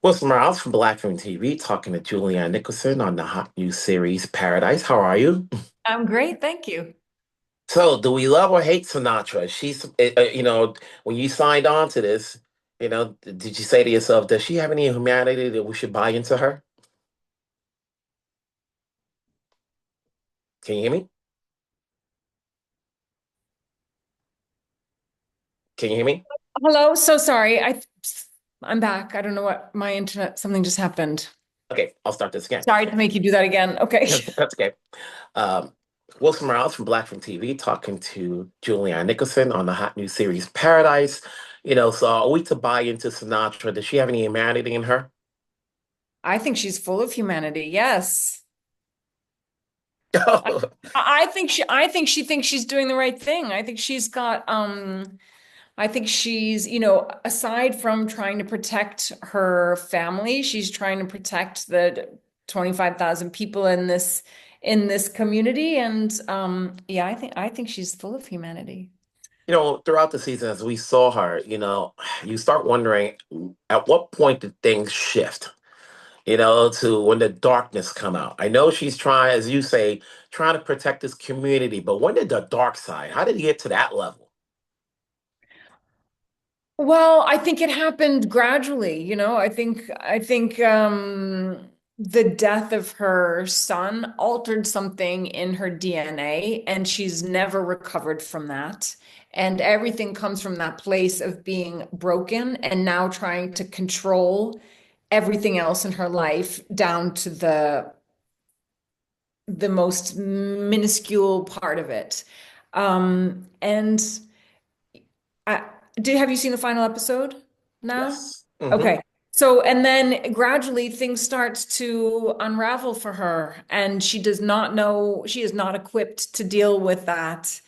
Well, Smiles from Black Film TV talking to Julianne Nicholson on the hot new series Paradise. How are you? I'm great, thank you. So, do we love or hate Sinatra? When you signed on to this, did you say to yourself, does she have any humanity that we should buy into her? Can you hear me? Can you hear me? Hello, so sorry. I'm back. I don't know what my internet, something just happened. Okay, I'll start this again. Sorry to make you do that again. Okay. That's okay. Um, Will Smiles from Black Film TV talking to Julianne Nicholson on the hot new series Paradise. So are we to buy into Sinatra? Does she have any humanity in her? I think she's full of humanity. Yes. I, I think she thinks she's doing the right thing. I think she's, aside from trying to protect her family, she's trying to protect the 25,000 people in this community. And yeah, I think she's full of humanity. Throughout the season, as we saw her, you start wondering at what point did things shift, to when the darkness come out. I know she's trying, as you say, trying to protect this community, but when did the dark side, how did he get to that level? Well, I think it happened gradually, I think the death of her son altered something in her DNA, and she's never recovered from that. And everything comes from that place of being broken and now trying to control everything else in her life down to the most minuscule part of it. And I did have you seen the final episode now? Yes. Okay. So, and then gradually things start to unravel for her, and she does not know, she is not equipped to deal with that.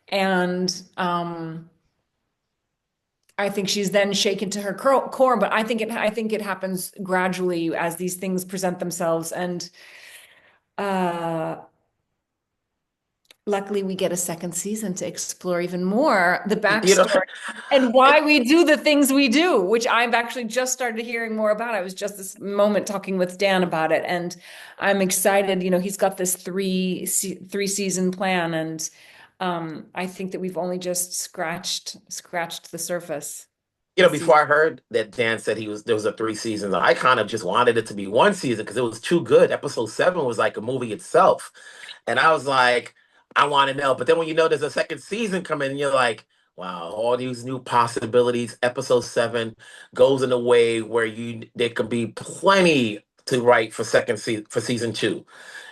And I think she's then shaken to her core, but I think it happens gradually as these things present themselves. And uh luckily we get a second season to explore even more the You know, backstory and why it, we do the things we do, which I've actually just started hearing more about. I was just this moment talking with Dan about it, and I'm excited. He's got this three season plan, and I think that we've only just scratched the surface this season. before I heard that Dan said there was a 3 seasons, I kind of just wanted it to be 1 season because it was too good. Episode 7 was like a movie itself. And I was like, I want to know. But then when you know there's a second season coming, you're like, wow, all these new possibilities. Episode 7 goes in a way where there can be plenty to write for for season 2, you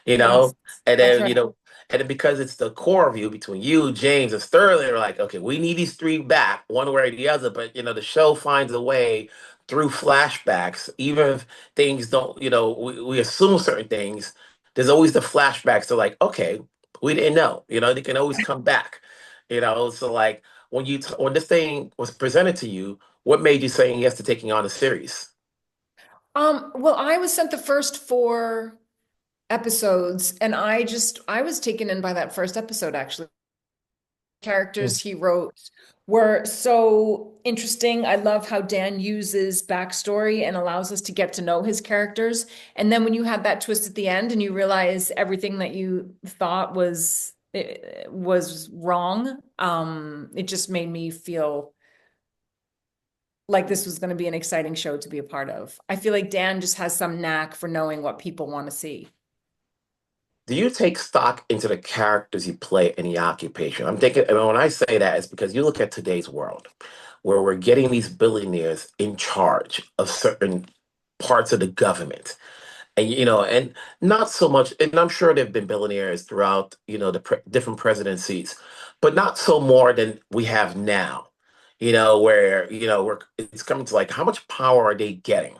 Yes, know? And that's then, right. because it's the core of you between you, James, and Sterling, are like, okay, we need these three back one way or the other. But the show finds a way through flashbacks, even if things don't, we assume certain things, there's always the flashbacks to like, okay, we didn't know, they can always come back, so like when this thing was presented to you, what made you say yes to taking on the series? Well, I was sent the first four episodes, and I was taken in by that first episode, actually. Mm. Characters he wrote were so interesting. I love how Dan uses backstory and allows us to get to know his characters. And then when you had that twist at the end and you realize everything that you thought was wrong, it just made me feel like this was going to be an exciting show to be a part of. I feel like Dan just has some knack for knowing what people want to see. Do you take stock into the characters you play in the occupation? I'm thinking, and when I say that, it's because you look at today's world, where we're getting these billionaires in charge of certain parts of the government. And not so much, and I'm sure there've been billionaires throughout, the different presidencies, but not so more than we have now, where, it's coming to like, how much power are they getting?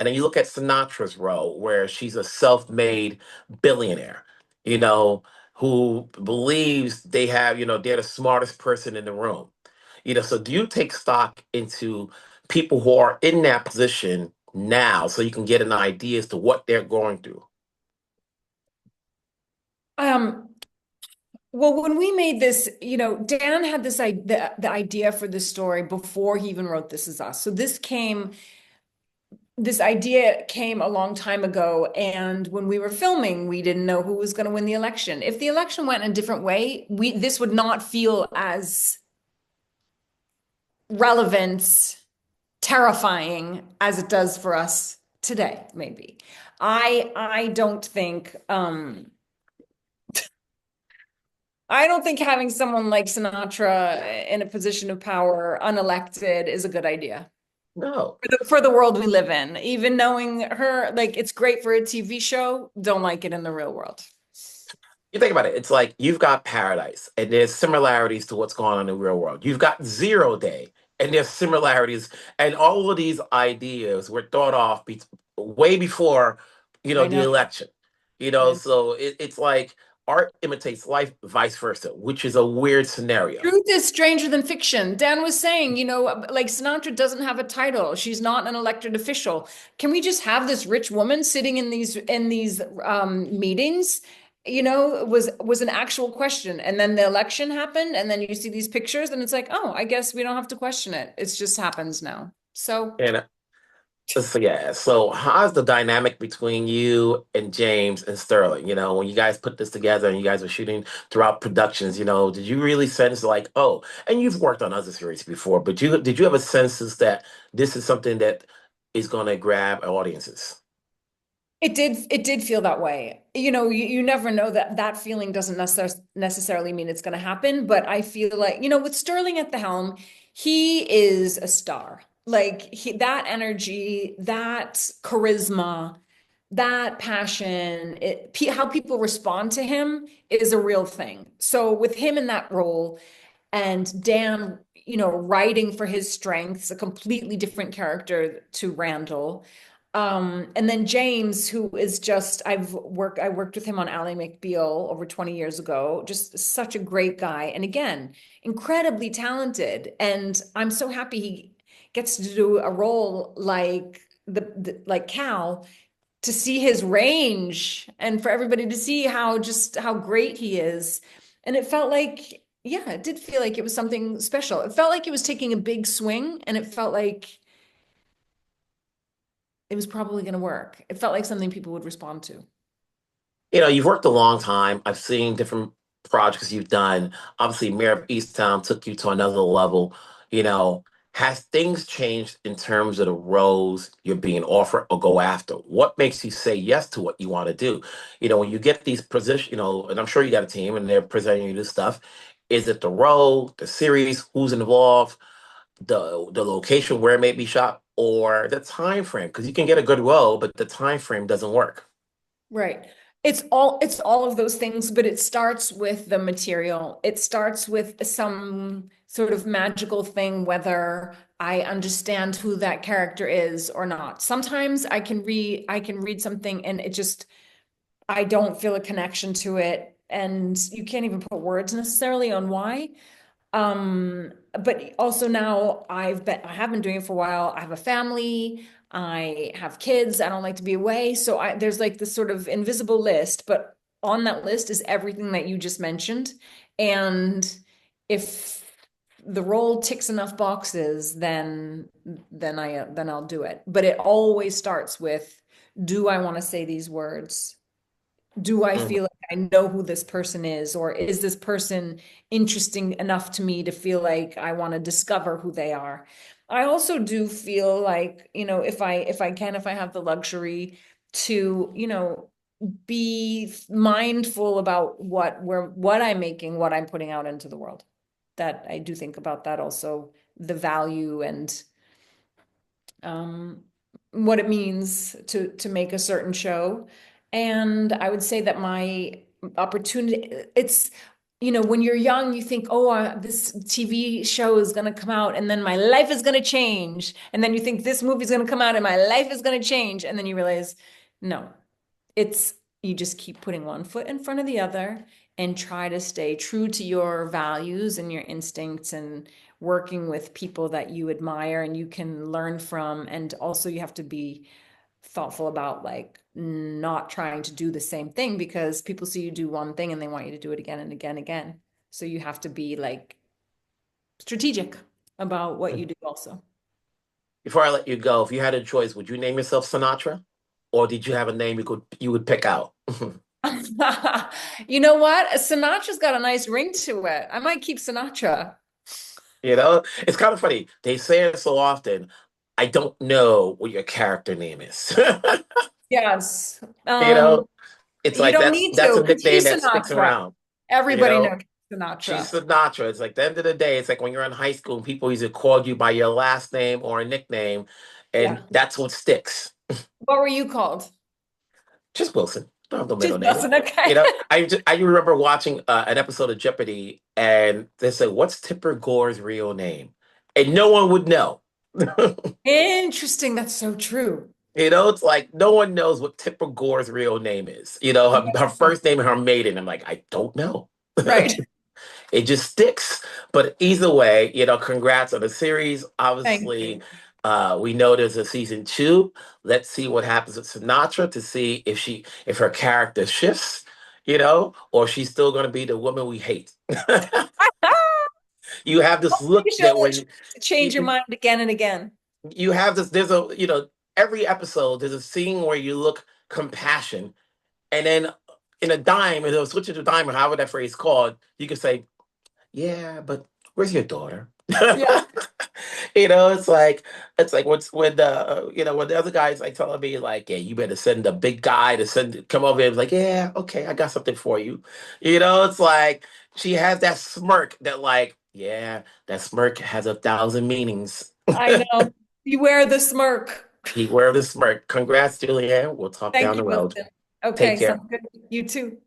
And then you look at Sinatra's role, where she's a self-made billionaire, you know, who believes they're the smartest person in the room. So do you take stock into people who are in that position now so you can get an idea as to what they're going through? Um, Well, when we made this, Dan had the idea for this story before he even wrote This Is Us. So this came this idea came a long time ago, and when we were filming, we didn't know who was going to win the election. If the election went in a different way, we this would not feel as relevant, terrifying as it does for us today, maybe. I don't think I don't think having someone like Sinatra in a position of power, unelected, is a good idea No. for the world we live in. Even knowing her, like it's great for a TV show, don't like it in the real world. You think about it, it's like you've got Paradise, and there's similarities to what's going on in the real world. You've got Zero Day, and there's similarities, and all of these ideas were thought of way before, I the know. election. So it's like art imitates life, vice versa, which is a weird scenario. Truth is stranger than fiction. Dan was saying, like Sinatra doesn't have a title. She's not an elected official. Can we just have this rich woman sitting in these meetings? Was an actual question. And then the election happened, and then you see these pictures, and it's like, oh, I guess we don't have to question it. It just happens now. So And so yeah, so how's the dynamic between you and James and Sterling? When you guys put this together and you guys were shooting throughout productions, did you really sense like, oh, and you've worked on other series before, but did you have a sense that this is something that is going to grab audiences? it did feel that way. You never know that that feeling doesn't necessarily mean it's going to happen, but I feel like, with Sterling at the helm, he is a star. Like that energy, that charisma, that passion, how people respond to him is a real thing. So with him in that role and Dan, writing for his strengths, a completely different character to Randall. And then James, who is just, I worked with him on Ally McBeal over 20 years ago, just such a great guy. And again, incredibly talented. And I'm so happy he gets to do a role like like Cal, to see his range and for everybody to see how great he is. And it felt like, yeah, it did feel like it was something special. It felt like it was taking a big swing, and it felt like it was probably going to work. It felt like something people would respond to. You've worked a long time. I've seen different projects you've done. Obviously, Mayor of Easttown took you to another level. You know, has things changed in terms of the roles you're being offered or go after? What makes you say yes to what you want to do? When you get these positions, and I'm sure you got a team and they're presenting you this stuff. Is it the role, the series, who's involved, the location where it may be shot, or the time frame? Because you can get a good role, but the time frame doesn't work. Right. It's all of those things, but it starts with the material. It starts with some sort of magical thing, whether I understand who that character is or not. Sometimes I can read something and it just I don't feel a connection to it, and you can't even put words necessarily on why. But also now I have been doing it for a while. I have a family, I have kids, I don't like to be away. So there's like this sort of invisible list, but on that list is everything that you just mentioned. And if the role ticks enough boxes, then I'll do it. But it always starts with, do I want to say these words? Do I Mhm. feel like I know who this person is, or is this person interesting enough to me to feel like I want to discover who they are? I also do feel like, if I have the luxury to, be mindful about what I'm making, what I'm putting out into the world. That I do think about that also, the value and um, what it means to make a certain show. And I would say that my opportunity, when you're young, you think, oh, this TV show is going to come out and then my life is going to change. And then you think this movie is going to come out and my life is going to change. And then you realize, no, it's you just keep putting one foot in front of the other and try to stay true to your values and your instincts, and working with people that you admire and you can learn from. And also you have to be thoughtful about like not trying to do the same thing, because people see you do one thing and they want you to do it again and again and again. So you have to be like strategic about what you do also. before I let you go, if you had a choice, would you name yourself Sinatra, or did you have a name you would pick out? You know what? Sinatra's got a nice ring to it. I might keep Sinatra. You know, it's kind of funny. They say it so often. I don't know what your character name is. Yes. You know, it's You like don't that's need that's to a because nickname she's that sticks Sinatra. around. You Everybody know, knows she's Sinatra. Sinatra. It's like the end of the day, it's like when you're in high school and people either called you by your last name or a nickname, and Yeah. that's what sticks. What were you called? Just Wilson. Don't have no middle Just name. Wilson. Okay. I remember watching an episode of Jeopardy, and they said, "What's Tipper Gore's real name?" And no one would know. Interesting. That's so true. It's like no one knows what Tipper Gore's real name is. Her first name and her maiden. I'm like, I don't know. Right. It just sticks. But either way, congrats on the series. Thank Obviously, you. we know there's a season two. Let's see what happens with Sinatra to see if her character shifts, or she's still going to be the woman we hate. You have this look You show that that when to change your you, mind again and again. you have this, every episode, there's a scene where you look compassion, and then in a dime, and it'll switch to a dime, or however that phrase called, you can say, yeah, but where's your daughter? Yeah. It's like when the other guy's like telling me like, yeah, you better send the big guy to come over here. It's like, yeah, okay, I got something for you. It's like she has that smirk that like, yeah, that smirk has 1,000 meanings. I know. Beware the smirk. Beware of the smirk. Congrats, Julianne. We'll talk down Thank the you, road. Wilson. Take Okay, care. sounds good. You too.